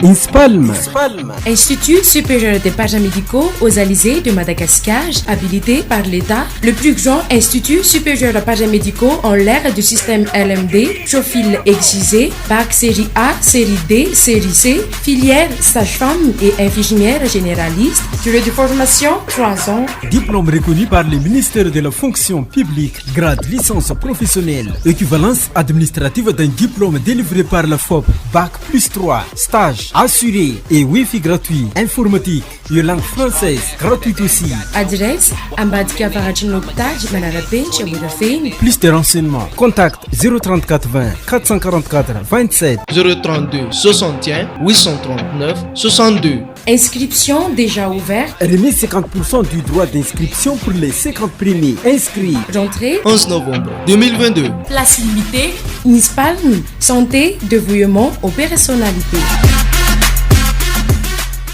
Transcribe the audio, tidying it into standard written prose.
INSPALM. Institut supérieur des paramédicaux aux Alizés de Madagascar, habilité par l'État, le plus grand institut supérieur de paramédicaux en l'ère du système LMD, profil exigé, bac série A, série D, série C, filière sage-femme et infirmière généraliste, durée de formation 3 ans. Diplôme reconnu par le ministère de la fonction publique, grade licence professionnelle, équivalence administrative d'un diplôme délivré par la FOP, bac plus 3, stage assuré et wifi gratuit, informatique et langue française gratuite aussi. Adresse Ambadika Varajinoktaj Manarapench Boudafine. Plus de renseignements, contact 034 20 444 27 032 61 839 62. Inscription déjà ouverte. Remise 50% du droit d'inscription pour les 50 premiers inscrits. Rentrée 11 novembre 2022. Place limitée. INSPALM, santé, dévouement aux personnalités.